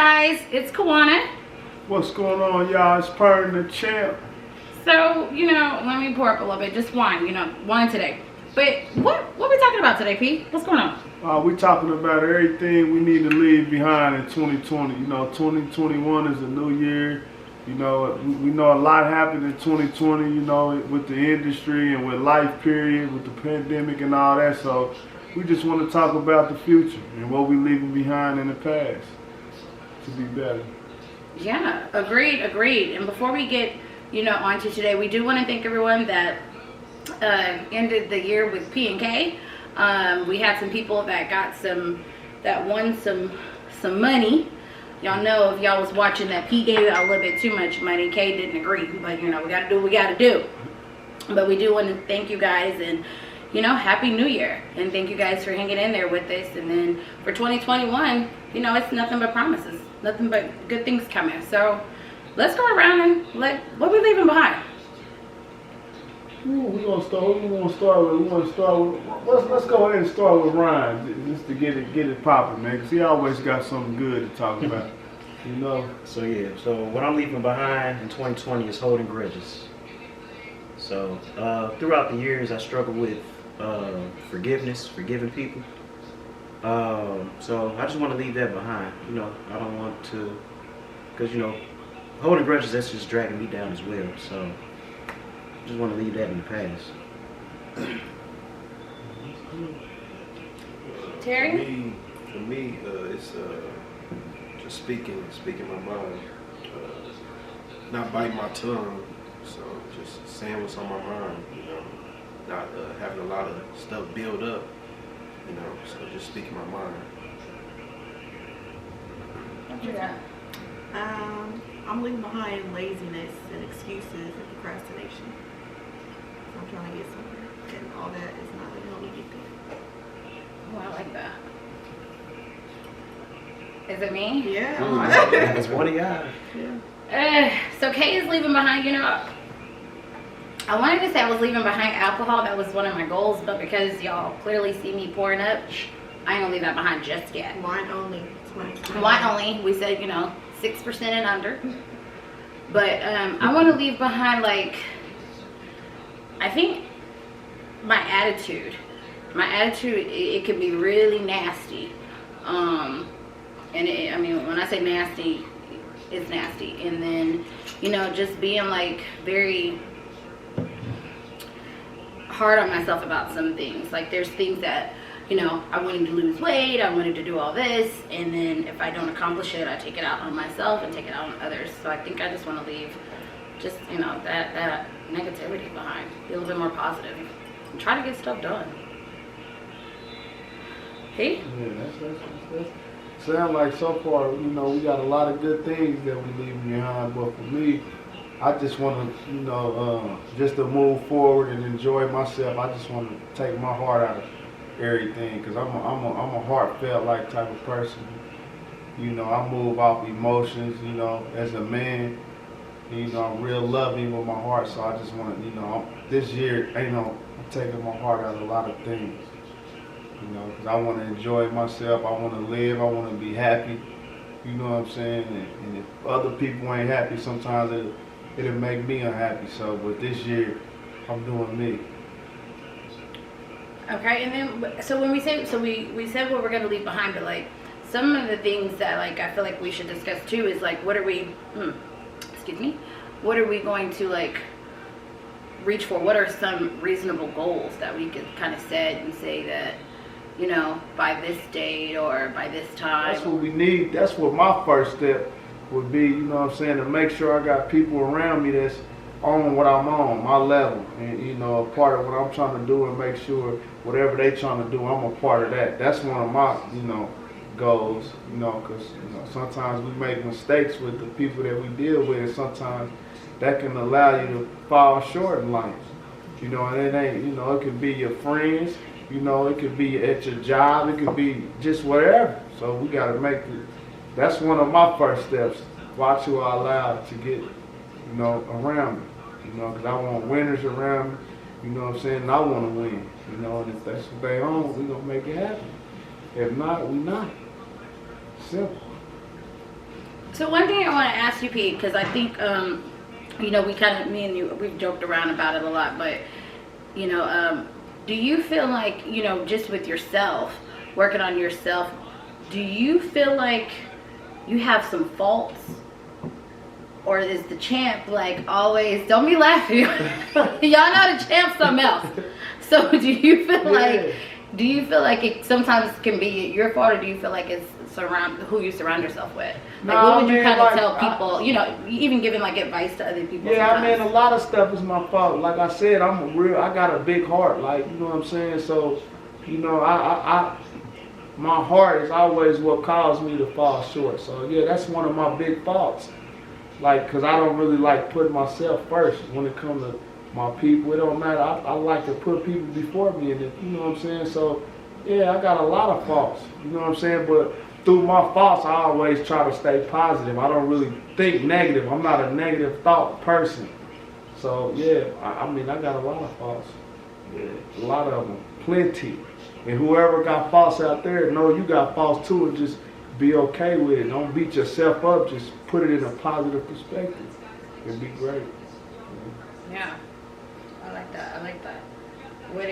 guys, it's Kawana. What's going on, y'all? It's Purr the Champ. So, let me pour up a little bit. Just wine, wine today. But what are we talking about today, P? What's going on? We're talking about everything we need to leave behind in 2020. 2021 is a new year. We know a lot happened in 2020, with the industry and with life period, with the pandemic and all that. So we just want to talk about the future and what we're leaving behind in the past to be better. Yeah, agreed. And before we get, onto today, we do want to thank everyone that ended the year with P&K. We had some people that won some money. Y'all know if y'all was watching that P gave out a little bit too much money. K didn't agree, but we gotta do what we gotta do. But we do want to thank you guys and Happy New Year, and thank you guys for hanging in there with us. And then for 2021, it's nothing but promises, nothing but good things coming. So let's go around and what we leaving behind. We're gonna start with. Let's go ahead and start with Ryan, just to get it popping, man. Cause he always got something good to talk about, So what I'm leaving behind in 2020 is holding grudges. So throughout the years, I struggled with forgiving people. So I just want to leave that behind. I don't want to, because holding grudges, that's just dragging me down as well. So I just want to leave that in the past. Terry? For me, it's just speaking my mind, not biting my tongue. So just saying what's on my mind, not having a lot of stuff build up, so just speaking my mind. What you got? I'm leaving behind laziness and excuses and procrastination. So I'm trying to get somewhere, and all that is not going to help me get there. Oh, I like that. Is it me? Yeah. That's one of y'all. Yeah. So Kay is leaving behind, I wanted to say I was leaving behind alcohol. That was one of my goals, but because y'all clearly see me pouring up, I ain't gonna leave that behind just yet. Wine only. Wine only. We said, 6% and under. But I want to leave behind, I think my attitude. My attitude, it can be really nasty. And when I say nasty, it's nasty. And then, just being very hard on myself about some things. There's things that, I wanted to lose weight, I wanted to do all this, and then if I don't accomplish it, I take it out on myself and take it out on others. So I think I just want to leave just, that negativity behind. Be a little bit more positive. And try to get stuff done. Hey? Yeah, that's sound like so far, we got a lot of good things that we leave behind, but for me, I just want to, just to move forward and enjoy myself. I just want to take my heart out of everything, because I'm a heartfelt type of person. I move off emotions. As a man, I'm real loving with my heart. So I just want to, this year, I'm taking my heart out of a lot of things. Because I want to enjoy myself. I want to live. I want to be happy. You know what I'm saying? And if other people ain't happy, sometimes it'll make me unhappy. So, but this year, I'm doing me. Okay, and then, so when we say, we said what we're going to leave behind, but some of the things that I feel like we should discuss too is what are we, what are we going to reach for? What are some reasonable goals that we could kind of set and say that, by this date or by this time? That's what we need. That's what my first step would be, to make sure I got people around me that's on what I'm on, my level, and a part of what I'm trying to do, and make sure whatever they trying to do, I'm a part of that. That's one of my, goals, because sometimes we make mistakes with the people that we deal with, and sometimes that can allow you to fall short in life. And it ain't, it could be your friends, it could be at your job, it could be just whatever. So we got to make it. That's one of my first steps. Watch who I allow to get, around me. Because I want winners around me. And I want to win. And if that's what they own, we gonna make it happen. If not, we not. Simple. So one thing I want to ask you, Pete, because I think, you know, me and you, we've joked around about it a lot, but, you know, do you feel like, you know, just with yourself, working on yourself, do you feel like you have some faults? Or is the champ like always, don't be laughing. Y'all know the champ's something else. So do you feel like it sometimes can be your fault, or do you feel like it's who you surround yourself with? Like, what would you kind of tell people, you know, even giving like advice to other people? Yeah, sometimes? I mean, a lot of stuff is my fault. Like I said, I got a big heart, like, you know what I'm saying? So, you know, my heart is always what caused me to fall short. So yeah, that's one of my big faults. Like, cause I don't really like putting myself first when it comes to my people. It don't matter. I like to put people before me, and you know what I'm saying. So yeah, I got a lot of faults. You know what I'm saying. But through my faults, I always try to stay positive. I don't really think negative. I'm not a negative thought person. So yeah, I mean, I got a lot of faults. Yeah, a lot of them, plenty. And whoever got faults out there, know you got faults too, and just be okay with it. Don't beat yourself up. Just put it in a positive perspective. It'd be great. Yeah, I like that. I like that. What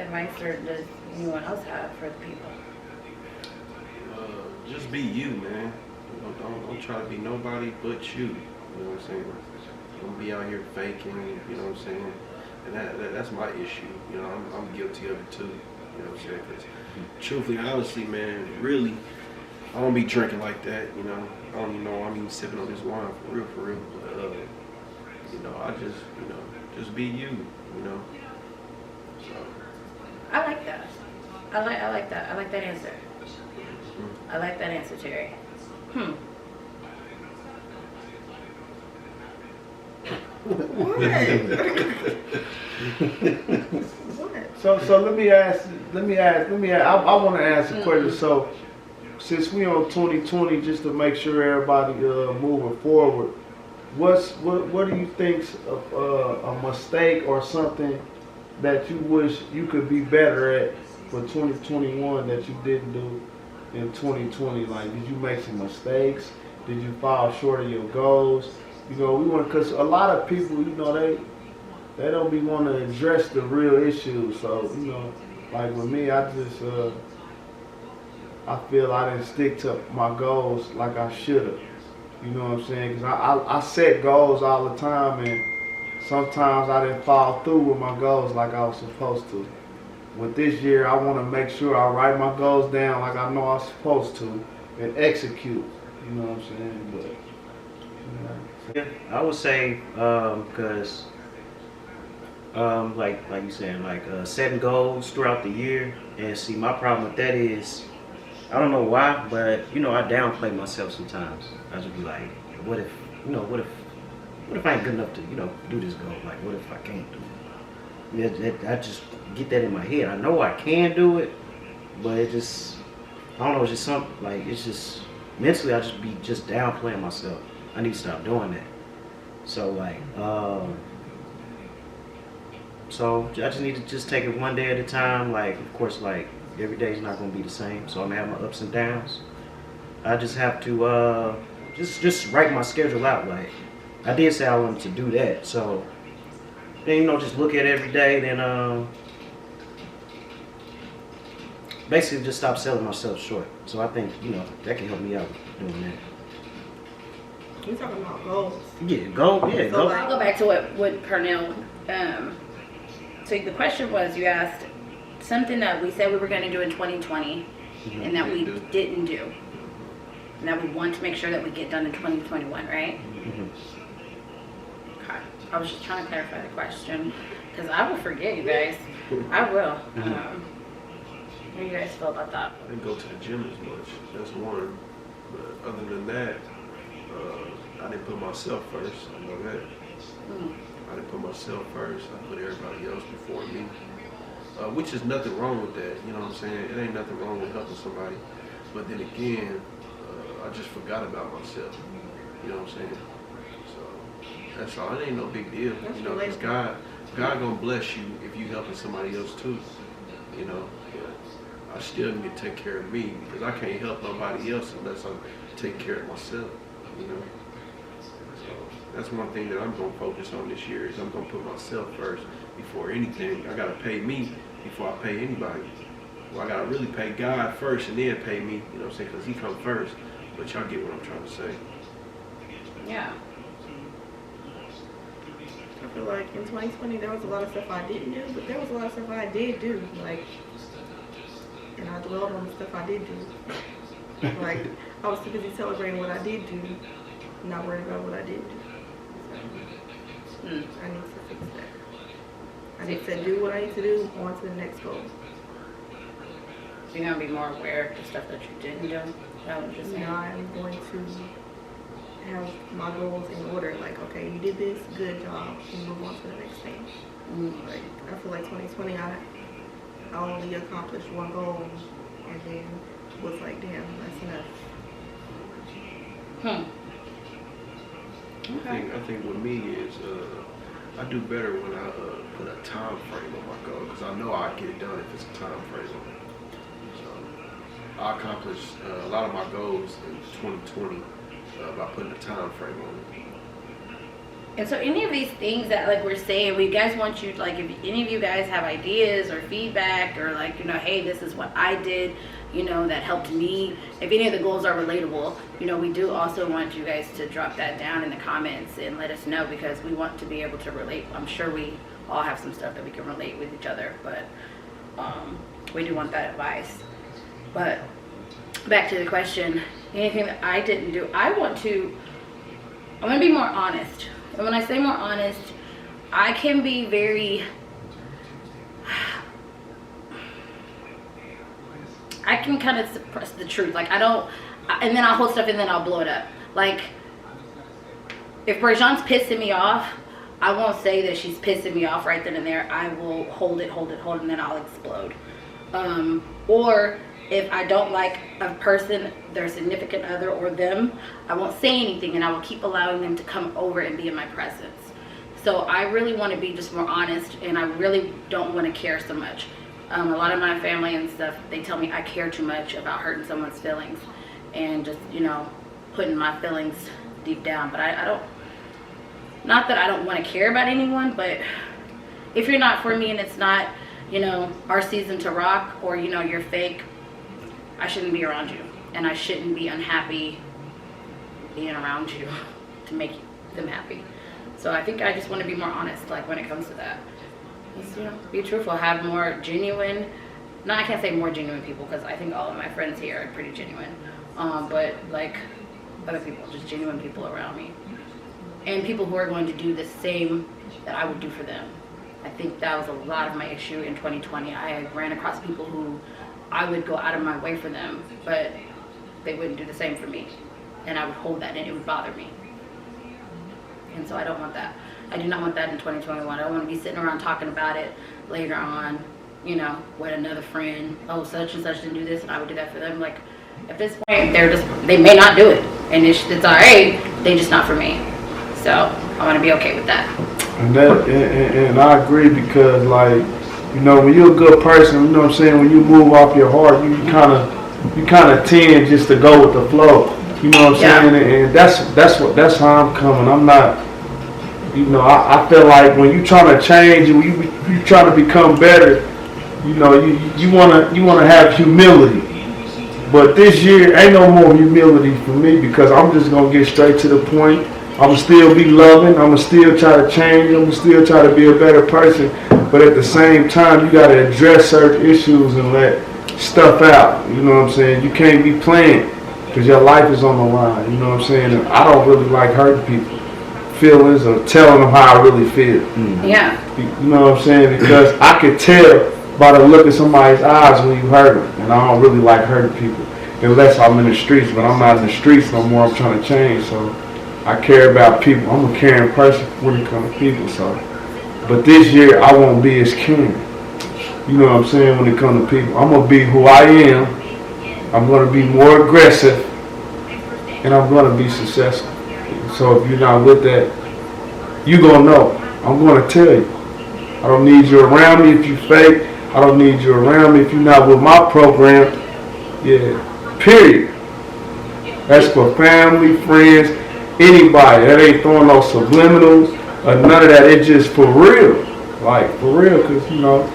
advice does anyone else have for the people? Just be you, man. Don't try to be nobody but you. You know what I'm saying? Don't be out here faking. You know what I'm saying? And that's my issue. You know, I'm guilty of it too. You know what I'm saying? 'Cause truthfully, honestly, man, really, I don't be drinking like that. You know, I don't even know I'm even sipping on this wine for real. But you know, I just, you know, just be you. You know. So. I like that. I like that. I like that answer. I like that answer, Terry. So let me ask. I want to ask a question. So since we on 2020, just to make sure everybody moving forward, what do you think's a mistake or something that you wish you could be better at for 2021 that you didn't do in 2020? Like, did you make some mistakes? Did you fall short of your goals? You know, we want, because a lot of people, you know, they don't be want to address the real issues. So, you know, like with me, I just I feel I didn't stick to my goals like I should have. You know what I'm saying? Because I set goals all the time, and sometimes I didn't follow through with my goals like I was supposed to. With this year, I want to make sure I write my goals down like I know I'm supposed to and execute. You know what I'm saying? But yeah, I would say because like you saying, like setting goals throughout the year. And see, my problem with that is, I don't know why, but you know, I downplay myself sometimes. I just be like, what if I ain't good enough to, you know, do this goal? Like, what if I can't do it? I just get that in my head. I know I can do it, but it just, I don't know, it's just something, like, it's just, mentally I just be downplaying myself. I need to stop doing that. So like, so I just need to just take it one day at a time. Like, of course, like, every day is not going to be the same, so I'm going to have my ups and downs. I just have to just write my schedule out. Like, I did say I wanted to do that, so then, you know, just look at it every day, then basically just stop selling myself short. So I think, you know, that can help me out with doing that. You're talking about goals. Yeah, go. I'll go back to what Pernell, so the question was, you asked something that we said we were going to do in 2020 and that we didn't do, and that we want to make sure that we get done in 2021, right? Mm-hmm. Okay. I was just trying to clarify the question because I will forget, you guys. I will. How do you guys feel about that? I didn't go to the gym as much. That's one. But other than that, I didn't put myself first. I know that. I didn't put myself first. I put everybody else before me. Which is nothing wrong with that. You know what I'm saying? It ain't nothing wrong with helping somebody. But then again, I just forgot about myself. You know what I'm saying? So that's all. It ain't no big deal. That's you know, because God gonna bless you if you helping somebody else too. You know. I still need to take care of me because I can't help nobody else unless I take care of myself. you know. So that's one thing that I'm gonna focus on this year is I'm gonna put myself first before anything. I gotta pay me before I pay anybody. Well, I gotta really pay God first and then pay me, you know what I'm saying? Because He come first. But y'all get what I'm trying to say. Yeah. I feel like in 2020 there was a lot of stuff I didn't do, but there was a lot of stuff I did do. Like, and I dwelled on the stuff I did do. Like, I was too busy celebrating what I did do, not worried about what I didn't do. So, I need to fix that. I need to do what I need to do, on to the next goal. So you're gonna be more aware of the stuff that you didn't do. That was just saying. Now I'm going to have my goals in order. Like, okay, you did this, good job, and move on to the next thing. Like, I feel like 2020, I only accomplished one goal, and then was like, damn, that's enough. Okay. I think with me is I do better when I put a time frame on my goal because I know I get it done if it's a time frame on it. So I accomplished a lot of my goals in 2020 by putting a time frame on it. And so any of these things that like we're saying, we guys want you, like if any of you guys have ideas or feedback or like, you know, hey, this is what I did, you know, that helped me. If any of the goals are relatable, you know, we do also want you guys to drop that down in the comments and let us know because we want to be able to relate. I'm sure we all have some stuff that we can relate with each other, but we do want that advice. But back to the question, anything that I didn't do, I'm going to be more honest. And when I say more honest, I can be very, I can kind of suppress the truth. Like I don't, and then I'll hold stuff and then I'll blow it up. Like if Brajan's pissing me off, I won't say that she's pissing me off right then and there. I will hold it, and then I'll explode. Or if I don't like a person, their significant other or them, I won't say anything and I will keep allowing them to come over and be in my presence. So I really want to be just more honest and I really don't want to care so much. A lot of my family and stuff, they tell me I care too much about hurting someone's feelings and just, you know, putting my feelings deep down. But I don't, not that I don't want to care about anyone, but if you're not for me and it's not, you know, our season to rock or, you know, you're fake, I shouldn't be around you, and I shouldn't be unhappy being around you to make them happy. So I think I just want to be more honest, like when it comes to that. Just, you know, be truthful, have more genuine. No, I can't say more genuine people because I think all of my friends here are pretty genuine. But like other people, just genuine people around me, and people who are going to do the same that I would do for them. I think that was a lot of my issue in 2020. I ran across people who I would go out of my way for them, but they wouldn't do the same for me. And I would hold that and it would bother me. And so I don't want that. I do not want that in 2021. I don't want to be sitting around talking about it later on, you know, with another friend. Oh, such and such didn't do this and I would do that for them. Like, at this point, they may not do it. And it's all right, they just not for me. So I want to be okay with that. And I agree because, like, you know, when you're a good person, you know what I'm saying, when you move off your heart, you kind of tend just to go with the flow. You know what I'm saying? And that's how I'm coming. I'm not, you know, I feel like when you're trying to change, when you trying to become better, you know, you wanna have humility. But this year ain't no more humility for me because I'm just gonna get straight to the point. I'm still be loving. I'm still try to change. I'm still try to be a better person. But at the same time, you gotta address certain issues and let stuff out. You know what I'm saying? You can't be playing because your life is on the line. You know what I'm saying? And I don't really like hurting people feelings or telling them how I really feel. Yeah. You know what I'm saying? Because I can tell by the look in somebody's eyes when you hurt them. And I don't really like hurting people unless I'm in the streets. But I'm not in the streets no more. I'm trying to change. So I care about people. I'm a caring person when it comes to people. So, but this year I won't be as caring. You know what I'm saying? When it comes to people, I'm gonna be who I am. I'm gonna be more aggressive, and I'm gonna be successful. So if you're not with that, you gonna know. I'm gonna tell you. I don't need you around me if you fake. I don't need you around me if you're not with my program. Yeah. Period. That's for family, friends, anybody. That ain't throwing no subliminals or none of that. It's just for real, like for real, because you know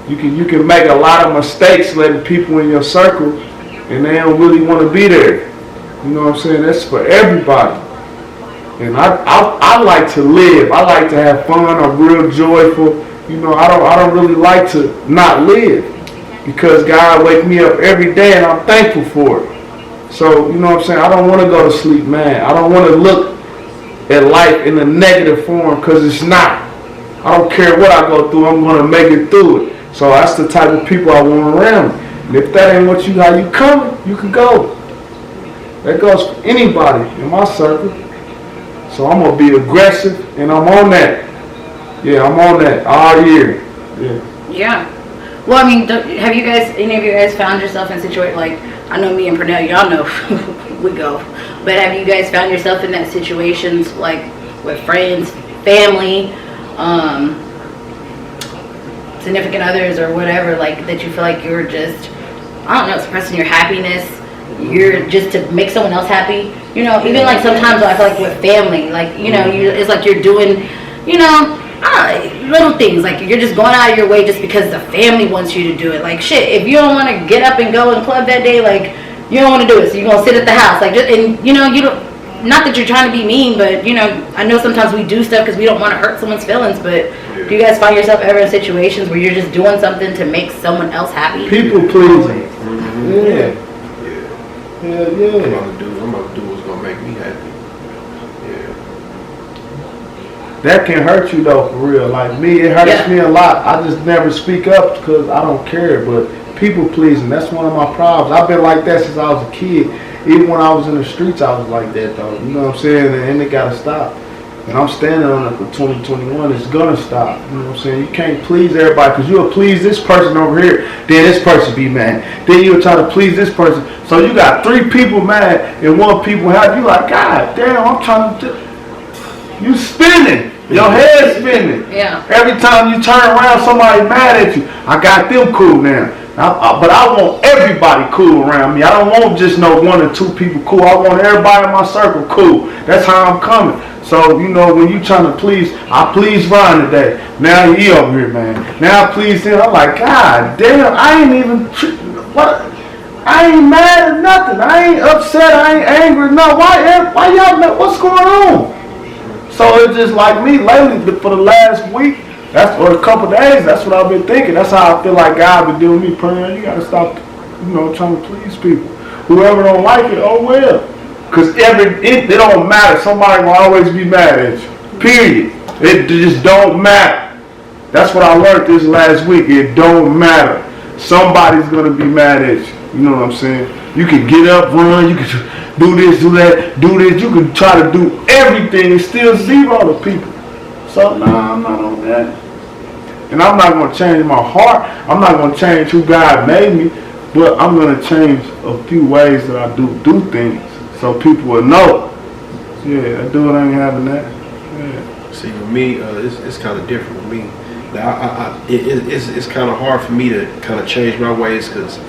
you can make a lot of mistakes letting people in your circle, and they don't really want to be there. You know what I'm saying? That's for everybody. And I like to live. I like to have fun. I'm real joyful. You know, I don't really like to not live, because God wake me up every day and I'm thankful for it. So, you know what I'm saying? I don't want to go to sleep mad. I don't want to look at life in a negative form, because it's not. I don't care what I go through. I'm going to make it through it. So that's the type of people I want around me. And if that ain't how you coming, you can go. That goes for anybody in my circle. So I'm going to be aggressive, and I'm on that. Yeah, I'm on that all year. Yeah. Well, I mean, have you guys, any of you guys found yourself in a situation, like, I know me and Pernell, y'all know we go, but have you guys found yourself in that situations, like, with friends, family, significant others or whatever, like, that you feel like you're just, I don't know, expressing your happiness, you're just to make someone else happy, you know, even like sometimes I feel like with family, like, you know, it's like you're doing, you know, little things, like you're just going out of your way just because the family wants you to do it. Like, shit, if you don't want to get up and go and club that day, like, you don't want to do it, so you're gonna sit at the house, like, just, and you know, you don't, not that you're trying to be mean, but you know, I know sometimes we do stuff because we don't want to hurt someone's feelings, but do you guys find yourself ever in situations where you're just doing something to make someone else happy? People pleasing. Yeah. Yeah. I'm gonna do what's gonna make me happy. Yeah. That can hurt you though, for real. Like me, it hurts me a lot. I just never speak up because I don't care. But people pleasing, that's one of my problems. I've been like that since I was a kid. Even when I was in the streets, I was like that though. You know what I'm saying? And it gotta stop. And I'm standing on it for 2021. It's gonna stop. You know what I'm saying? You can't please everybody, because you'll please this person over here, then this person be mad. Then you'll try to please this person. So you got 3 people mad and 1 people happy. You like, God damn, I'm trying to. You spinning. Your head spinning. Yeah. Every time you turn around, somebody mad at you. I got them cool now. But I want everybody cool around me. I don't want just no 1 or 2 people cool. I want everybody in my circle cool. That's how I'm coming. So, you know, when you trying to please, I pleased Ron today. Now he over here, man. Now I pleased him. I'm like, God damn, I ain't even, what? I ain't mad at nothing. I ain't upset. I ain't angry. No, why y'all, what's going on? So it's just like me lately, for the last week, or a couple days, that's what I've been thinking. That's how I feel like God been doing me, praying. You gotta stop, you know, trying to please people. Whoever don't like it, oh well. Because it don't matter. Somebody will always be mad at you. Period. It just don't matter. That's what I learned this last week. It don't matter. Somebody's going to be mad at you. You know what I'm saying? You can get up, run. You can do this, do that, do this. You can try to do everything and still zero the people. So, nah, I'm not on that. And I'm not going to change my heart. I'm not going to change who God made me. But I'm going to change a few ways that I do things. So people will know. Yeah, that dude ain't having that. Yeah. See, with me, it's kind of different with me. It's kind of hard for me to kind of change my ways, because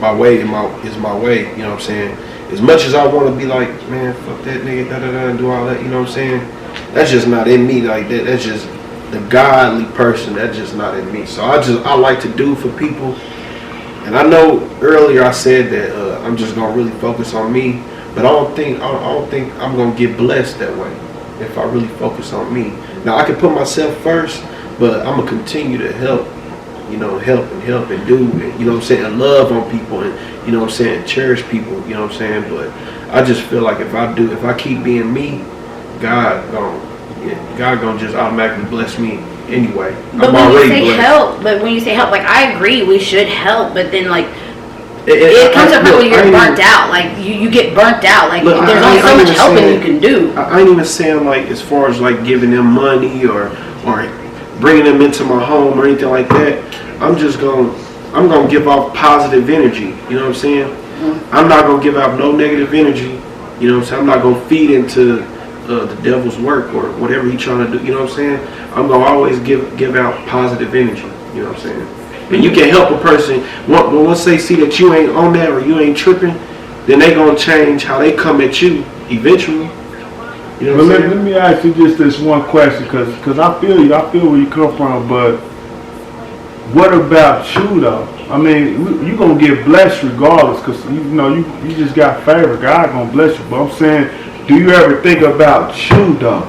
my way is my way. You know what I'm saying? As much as I want to be like, man, fuck that nigga, and do all that. You know what I'm saying? That's just not in me like that. That's just the godly person. That's just not in me. So I like to do for people. And I know earlier I said that I'm just gonna really focus on me. But I don't think I'm gonna get blessed that way if I really focus on me. Now I can put myself first, but I'm gonna continue to help and do, you know what I'm saying, and love on people, and you know what I'm saying, cherish people, you know what I'm saying. But I just feel like if I keep being me, God gonna just automatically bless me anyway. But when you say help, like, I agree, we should help, but then like. It comes to a point where you're burnt out. Like, you get burnt out. Like, look, there's only so much helping you can do. I ain't even saying, like, as far as, like, giving them money or bringing them into my home or anything like that. I'm going to give off positive energy. You know what I'm saying? Mm-hmm. I'm not going to give out no negative energy. You know what I'm saying? I'm not going to feed into the devil's work or whatever he's trying to do. You know what I'm saying? I'm going to always give out positive energy. You know what I'm saying? And you can help a person. Once they see that you ain't on that or you ain't tripping, then they gonna change how they come at you eventually. You know But what I'm let saying? me ask you just this one question, because I feel you. I feel where you come from, but what about you though? I mean, you gonna get blessed regardless, cause you know you just got favor. God gonna bless you. But I'm saying, do you ever think about you though?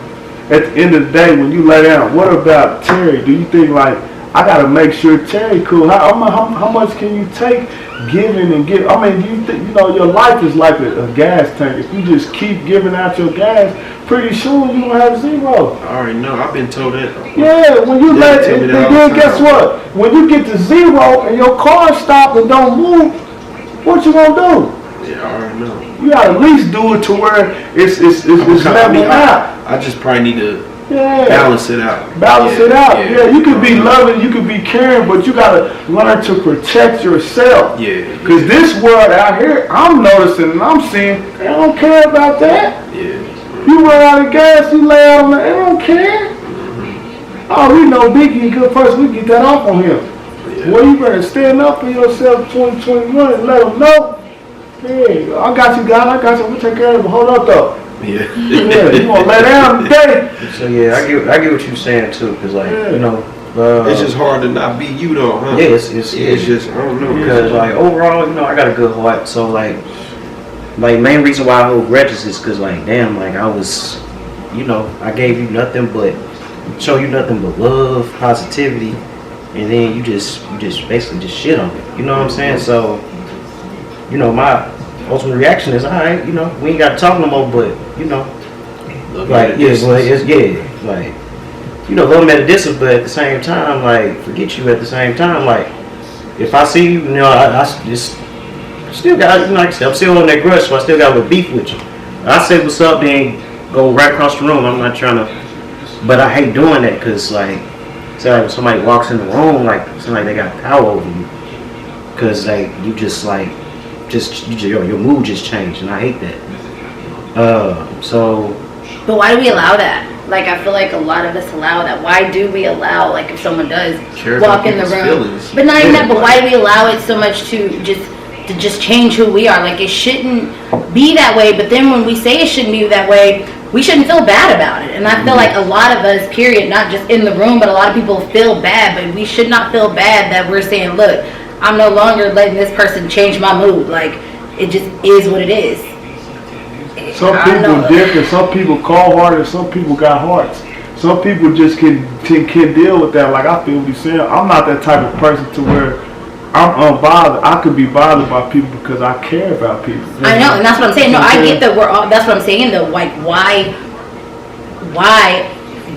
At the end of the day, when you lay down, what about Terry? Do you think like I gotta make sure Terry cool? How much can you take giving and give? I mean, do you think your life is like a gas tank? If you just keep giving out your gas, pretty soon you gonna have zero. I already know. I've been told that. Yeah, when you They let tell it, me and that all the then guess time. what? When you get to zero and your car stops and don't move, what you gonna do? Yeah, I already know. You gotta at least do it to where it's leveling out. I just probably need to Yeah. balance it out. Balance it out. Yeah, you could be loving, you could be caring, but you gotta learn to protect yourself. Yeah. Cause this world out here, I'm noticing and I'm seeing, they don't care about that. Yeah. You run out of gas, you lay out on the, they don't care. Oh, we know Biggie a good person, we get that off on him. Yeah. Well, you better stand up for yourself 2021 and let them know. Hey, I got you, God, I got you, we'll take care of it. Hold up though. Yeah. Yeah, you gonna lay down today. So yeah, I get what you're saying too, cause like It's just hard to not be you though, huh? yeah, it's just I don't know. because like overall, I got a good heart. So like main reason why I hold grudges is because like damn, like I was, I gave you nothing but show you nothing but love, positivity, and then you just basically just shit on it. You know what I'm saying? So my ultimate reaction is alright. We ain't got to talk no more, but Love like you yeah, at a but distance. it's like love them at a distance, but at the same time, like forget you at the same time. Like if I see you, I just still got like I said, I'm still on that grudge, so I still got a little beef with you. I say what's up, then go right across the room. I'm not trying to, but I hate doing that because like, say like when somebody walks in the room, like it's like they got power over you, because like you just like your mood just changed, and I hate that. So. But why do we allow that? Like, I feel like a lot of us allow that. Why do we allow, like, if someone does Care walk about in the people's room, feelings. but not even that, but why do we allow it so much to just change who we are? Like, it shouldn't be that way, but then when we say it shouldn't be that way, we shouldn't feel bad about it. And I feel like a lot of us, period, not just in the room, but a lot of people feel bad, but we should not feel bad that we're saying, look, I'm no longer letting this person change my mood. Like, it just is what it is. Some people different. Some people cold-hearted. Some people got hearts. Some people just can deal with that. Like I feel what you're saying. I'm not that type of person to where I'm unbothered. I could be bothered by people because I care about people. I know, and that's what I'm saying. No, I get that we're all. That's what I'm saying though. Like, why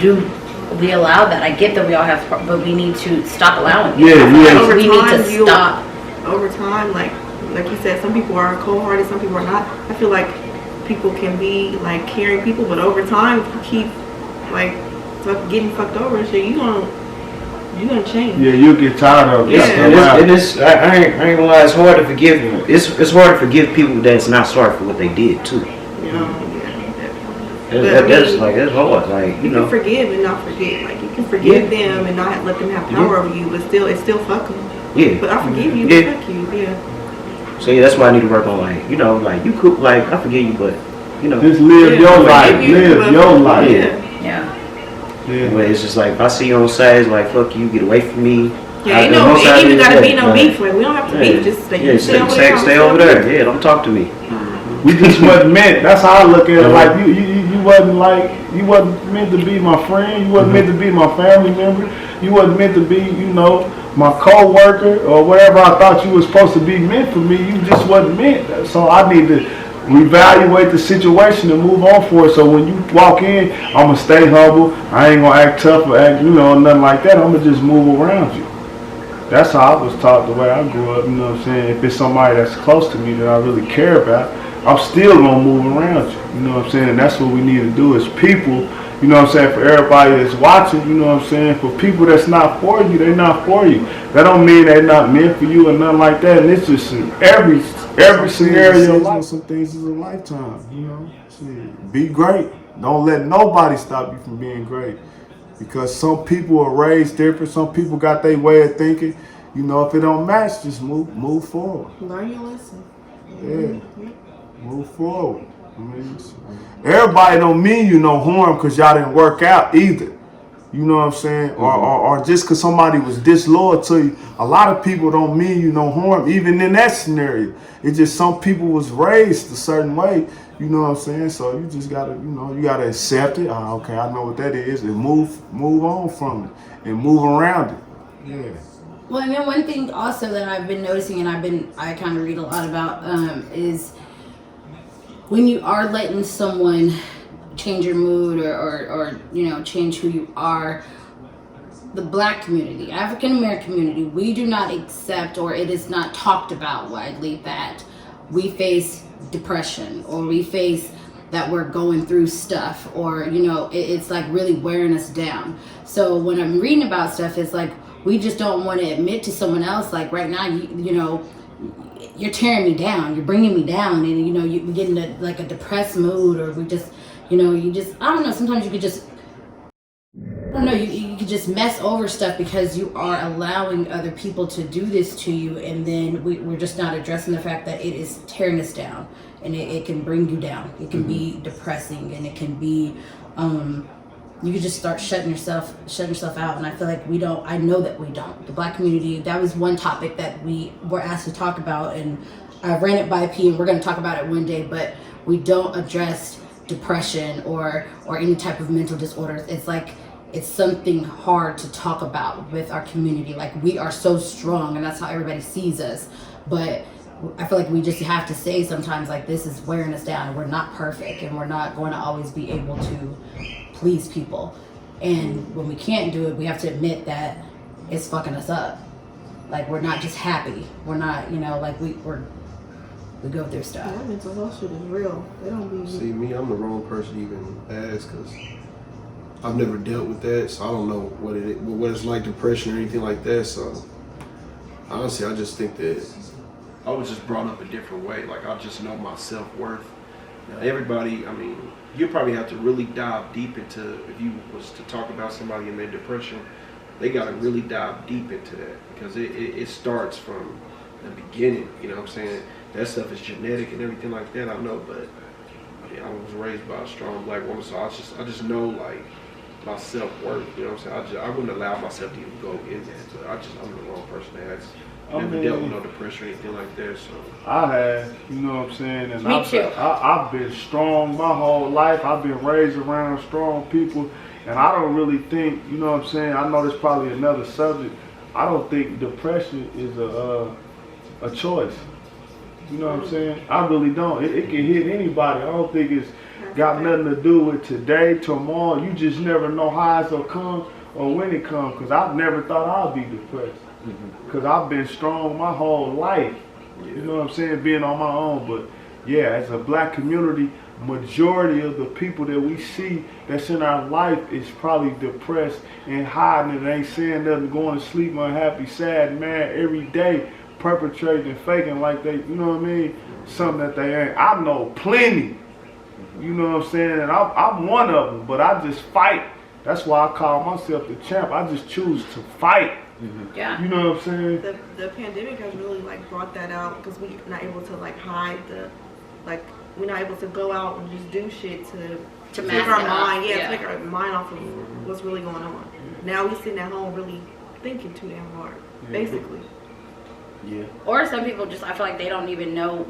do we allow that? I get that we all have, but we need to stop allowing it. Yeah. We need to stop. Over time, like you said, some people are cold-hearted, some people are not. I feel like people can be like caring people, but over time, if you keep like getting fucked over and shit, you're gonna change. Yeah, you'll get tired of it. Yeah. And it's I ain't gonna lie, it's hard to forgive them. It's hard to forgive people that's not sorry for what they did too. That's hard. Like you can forgive and not forget. Like you can forgive them and not let them have power over you, but it's still fuck them. Yeah. But I forgive you, Yeah. but fuck you. Yeah. So yeah, that's why I need to work on like you could like I forgive you, but just live your life. Live your life. Yeah. But it's just like if I see you on sides, like fuck you, get away from me. Yeah, ain't even gotta be no beef. Like we don't have to beef. Just stay over there. Yeah, don't talk to me. We just wasn't meant. That's how I look at it. Like you wasn't meant to be my friend. You wasn't meant to be my family member. You wasn't meant to be, my co-worker or whatever I thought you was supposed to be meant for me. You just wasn't meant. So I need to reevaluate the situation and move on for it. So when you walk in, I'm gonna stay humble. I ain't gonna act tough or act, nothing like that. I'm gonna just move around you. That's how I was taught the way I grew up. You know what I'm saying? If it's somebody that's close to me that I really care about, I'm still gonna move around you. You know what I'm saying? And that's what we need to do as people. You know what I'm saying? For everybody that's watching, you know what I'm saying? For people that's not for you, they're not for you. That don't mean they're not meant for you or nothing like that. And it's just in every scenario. Some things is a lifetime, Be great. Don't let nobody stop you from being great. Because some people are raised different. Some people got their way of thinking. If it don't match, just move forward. Learn your lesson. Yeah. Move forward. I mean, everybody don't mean you no harm because y'all didn't work out either. You know what I'm saying? Or just because somebody was disloyal to you. A lot of people don't mean you no harm, even in that scenario. It's just some people was raised a certain way. You know what I'm saying? So you just gotta, you gotta accept it. Okay, I know what that is, and move on from it and move around it. Yeah. Well, and then one thing also that I've been noticing, and I kind of read a lot about, is when you are letting someone change your mood or change who you are, the Black community, African American community, we do not accept, or it is not talked about widely, that we face depression, or we face that we're going through stuff, or it's like really wearing us down. So when I'm reading about stuff, it's like we just don't want to admit to someone else, like, right now, you're tearing me down, you're bringing me down, and you get into like a depressed mood, or we just I don't know, sometimes you could just, I don't know, you could just mess over stuff because you are allowing other people to do this to you, and then we're just not addressing the fact that it is tearing us down, and it can bring you down. It can be depressing, and it can be, you could just start shutting yourself out, and I feel like I know that we don't. The Black community, that was one topic that we were asked to talk about, and I ran it by P, and we're going to talk about it one day, but we don't address depression or any type of mental disorders. It's like, it's something hard to talk about with our community. Like, we are so strong, and that's how everybody sees us, but I feel like we just have to say sometimes, like, this is wearing us down, and we're not perfect, and we're not going to always be able to please people. And when we can't do it, we have to admit that it's fucking us up. Like, we're not just happy. We're not, like, we go through stuff. That mental health shit is real. They don't be. See, me, I'm the wrong person to even ask because I've never dealt with that, so I don't know what it's like, depression or anything like that. So honestly, I just think that I was just brought up a different way. Like, I just know my self-worth. Now, everybody, I mean, you probably have to really dive deep into, if you was to talk about somebody in their depression, they got to really dive deep into that because it starts from the beginning. You know what I'm saying? That stuff is genetic and everything like that, I know, but I was raised by a strong Black woman, so I just know, like, my self-worth, you know what I'm saying? I wouldn't allow myself to even go in that, so I'm the wrong person to ask. Never dealt with no depression or anything like that, so. I have, you know what I'm saying? And Me too. I've been strong my whole life. I've been raised around strong people, and I don't really think, you know what I'm saying? I know there's probably another subject. I don't think depression is a choice. You know what I'm saying? I really don't. It can hit anybody. I don't think it's got nothing to do with today, tomorrow. You just never know how it's gonna come or when it comes. Because I've never thought I'd be depressed. Because I've been strong my whole life. You know what I'm saying? Being on my own. But yeah, as a Black community, majority of the people that we see that's in our life is probably depressed and hiding and ain't saying nothing, going to sleep unhappy, sad, mad every day, perpetrating and faking like they, you know what I mean? Something that they ain't. I know plenty. You know what I'm saying? And I'm one of them, but I just fight. That's why I call myself the champ. I just choose to fight. Yeah. You know what I'm saying? The pandemic has really, like, brought that out because we're not able to, like, hide we're not able to go out and just do shit to take our mind, to take our mind off of what's really going on. Now we sitting at home really thinking too damn hard, basically. Yeah. Or some people just, I feel like they don't even know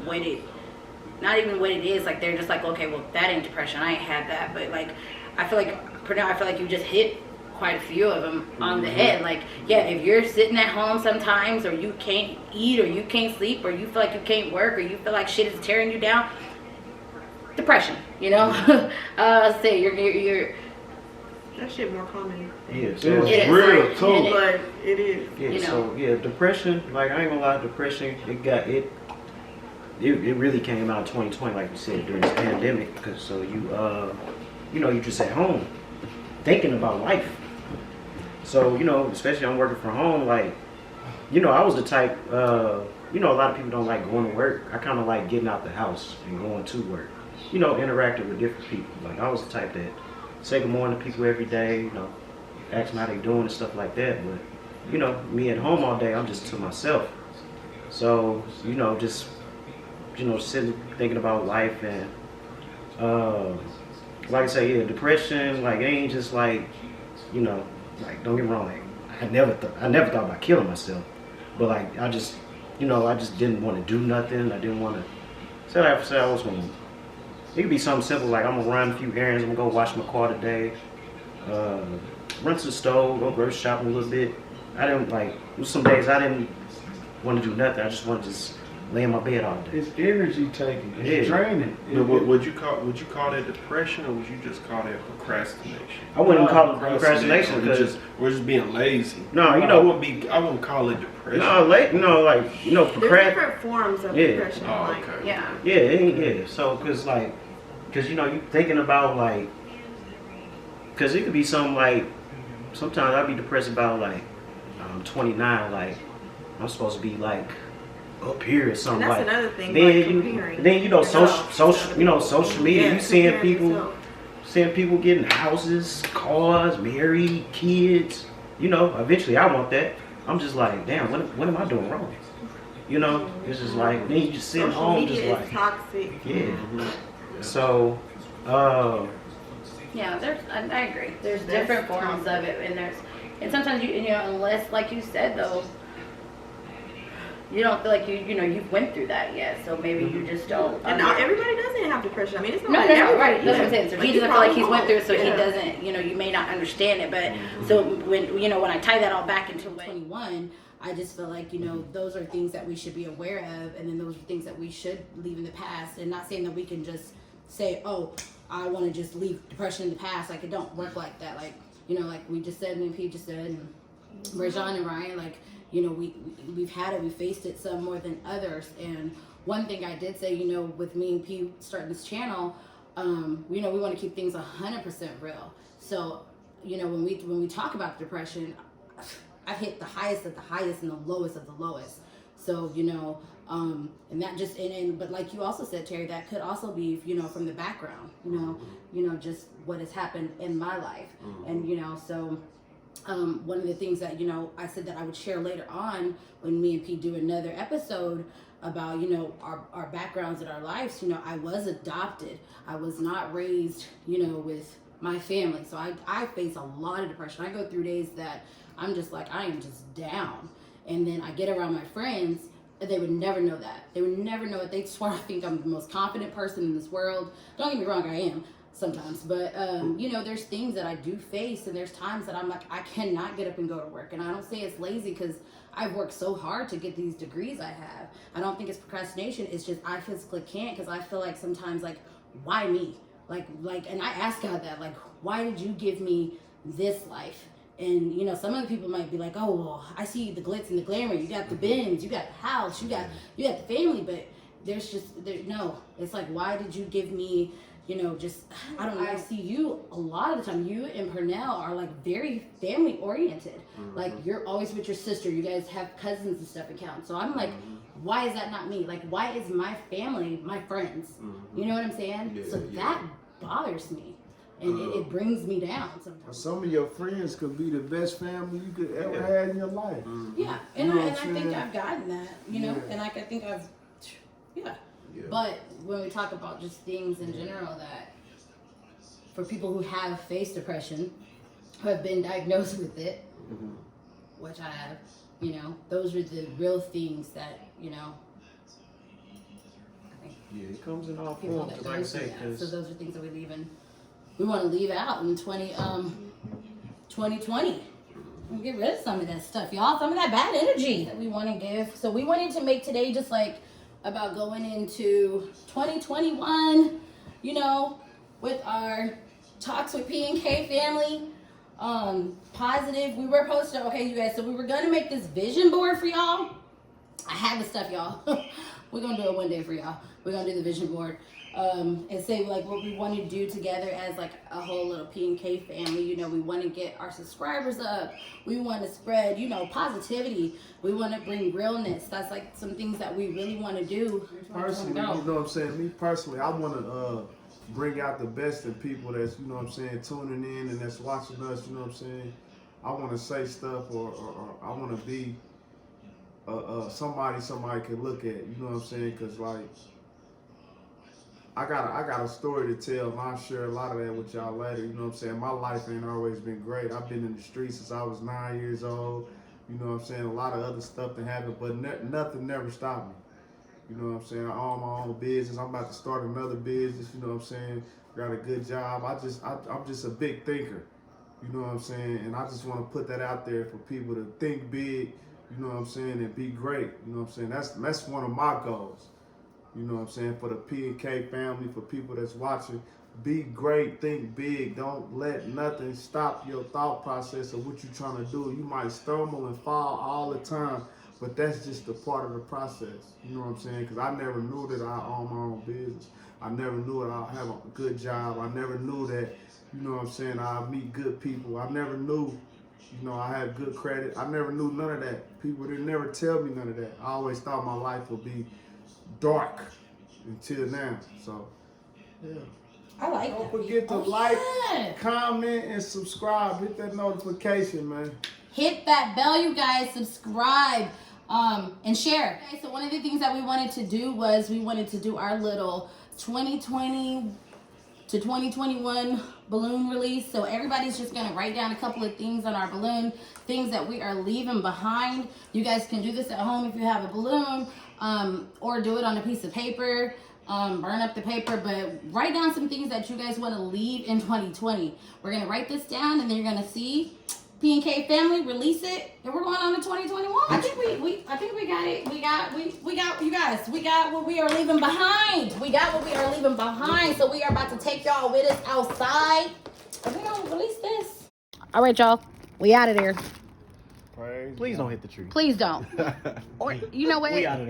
not even what it is. Like, they're just like, okay, well, that ain't depression. I ain't had that. But, like, I feel like you just hit quite a few of them on the head. Like, yeah, if you're sitting at home sometimes, or you can't eat, or you can't sleep, or you feel like you can't work, or you feel like shit is tearing you down, depression, say you're that shit more common. Yeah, so it's real too. But it is. Yeah, so yeah, depression, like, I ain't gonna lie, depression, it really came out in 2020, like you said, during this pandemic, because so you just at home thinking about life. So, especially I'm working from home, like, I was the type, a lot of people don't like going to work. I kind of like getting out the house and going to work, interacting with different people. Like, I was the type that say good morning to people every day, ask them how they doing and stuff like that. But, me at home all day, I'm just to myself. So, just sitting thinking about life and Like I say, yeah, depression, like it ain't just like, you know, like don't get me wrong, like I never thought about killing myself, but like I just didn't want to do nothing. I didn't want to. Say I was gonna. It could be something simple like I'm gonna run a few errands. I'm gonna go wash my car today. Run to the store, go grocery shopping a little bit. I didn't like. Some days I didn't want to do nothing. I just want to just lay in my bed all day. It's energy taking. It's draining. But would you call that depression, or would you just call that procrastination? I wouldn't call it procrastination because we're just being lazy. No, you I know, wouldn't call it depression. no, There's different forms of depression. Oh, like, okay. Yeah. yeah. So, cause you know, you thinking about like, cause it could be something like, sometimes I'd be depressed about like, I'm 29, like I'm supposed to be like up here or something. And that's like another thing. Then like comparing. Then you know, social media. Yeah, you seeing comparing people. yourself. Seeing people getting houses, cars, married, kids. You know, eventually I want that. I'm just like, damn, what am I doing wrong? You know, it's just like, then you just sitting Social home, media just is like, toxic. yeah. So, Yeah, I agree. There's different forms of it, and sometimes you know, unless, like you said though, you don't feel like you've went through that yet, so maybe you just don't. And not everybody doesn't have depression. I mean, it's not No, like right. everybody. That's what I'm saying. So Like, he you doesn't feel like probably he's went through it, so he won't. doesn't. You may not understand it, but so when I tie that all back into 21, I just feel like those are things that we should be aware of, and then those are things that we should leave in the past. And not saying that we can just say, oh, I want to just leave depression in the past. Like, it don't work like that. Like, like we just said, me and Pete just said, and Rajon and Ryan, like, we've had it, we faced it some more than others. And one thing I did say, with me and Pete starting this channel, we want to keep things 100% real. So, when we talk about depression, I've hit the highest of the highest and the lowest of the lowest. So, and that just, but like you also said, Terry, that could also be, from the background, just what has happened in my life. And, so, one of the things that, I said that I would share later on when me and Pete do another episode about, our backgrounds in our lives. I was adopted. I was not raised, with my family. So I face a lot of depression. I go through days that I'm just like, I am just down. And then I get around my friends, and they would never know that. They would never know it. They'd swear I think I'm the most confident person in this world. Don't get me wrong, I am sometimes. But, there's things that I do face, and there's times that I'm like, I cannot get up and go to work. And I don't say it's lazy because I've worked so hard to get these degrees I have. I don't think it's procrastination. It's just I physically can't, because I feel like sometimes, like, why me? Like, and I ask God that, like, why did you give me this life? And, some other people might be like, oh, well, I see the glitz and the glamour. You got the Benz, you got the house, you got the family. But no. It's like, why did you give me, just, I don't know. I see you a lot of the time. You and Pernell are, like, very family oriented. Like, you're always with your sister. You guys have cousins and stuff in count. So I'm like, why is that not me? Like, why is my family my friends? You know what I'm saying? Yeah, so that bothers me. And it brings me down sometimes. Some of your friends could be the best family you could ever have in your life. Yeah, and I think I've gotten that, and I think I've, yeah. But when we talk about just things in general that, for people who have faced depression, who have been diagnosed with it, which I have, those are the real things that, I think it comes in all people forms, that like I go say. through that. So those are things that we want to leave out in 2020. We get rid of some of that stuff, y'all. Some of that bad energy that we want to give. So we wanted to make today just like about going into 2021, with our talks with P&K family. Positive. We were posted, okay, you guys. So we were going to make this vision board for y'all. I have the stuff, y'all. We're going to do it one day for y'all. We're going to do the vision board. And say like what we want to do together as like a whole little P&K family. We want to get our subscribers up. We want to spread, positivity. We want to bring realness. That's like some things that we really want to do. Personally, you know what I'm saying? Me personally, I want to bring out the best in people that's, tuning in and that's watching us, I want to say stuff or I want to be somebody can look at, because like, I got a story to tell, and I'll share a lot of that with y'all later. You know what I'm saying? My life ain't always been great. I've been in the streets since I was 9 years old. You know what I'm saying? A lot of other stuff that happened, but nothing never stopped me. You know what I'm saying? I own my own business. I'm about to start another business. You know what I'm saying? Got a good job. I'm just a big thinker. You know what I'm saying? And I just want to put that out there for people to think big. You know what I'm saying? And be great. You know what I'm saying? That's one of my goals. You know what I'm saying? For the P&K family, for people that's watching, be great, think big. Don't let nothing stop your thought process of what you're trying to do. You might stumble and fall all the time, but that's just a part of the process. You know what I'm saying? Because I never knew that I own my own business. I never knew that I have a good job. I never knew that, you know what I'm saying, I meet good people. I never knew, you know, I had good credit. I never knew none of that. People didn't never tell me none of that. I always thought my life would be dark until now. So, yeah. I like Don't that. forget to Yeah. comment, and subscribe. Hit that notification, man. Hit that bell, you guys. Subscribe, and share. Okay, so one of the things that we wanted to do was we wanted to do our little 2020 to 2021 balloon release. So everybody's just gonna write down a couple of things on our balloon, things that we are leaving behind. You guys can do this at home if you have a balloon, or do it on a piece of paper. Burn up the paper, but write down some things that you guys want to leave in 2020. We're gonna write this down, and then you're gonna see P&K family release it, and we're going on to 2021. I think we got it. We got you guys. We got what we are leaving behind. We got what we are leaving behind. So we are about to take y'all with us outside, and we're gonna release this. All right, y'all. We out of there. Please don't hit the tree. Please don't. Or you know what? We out of there.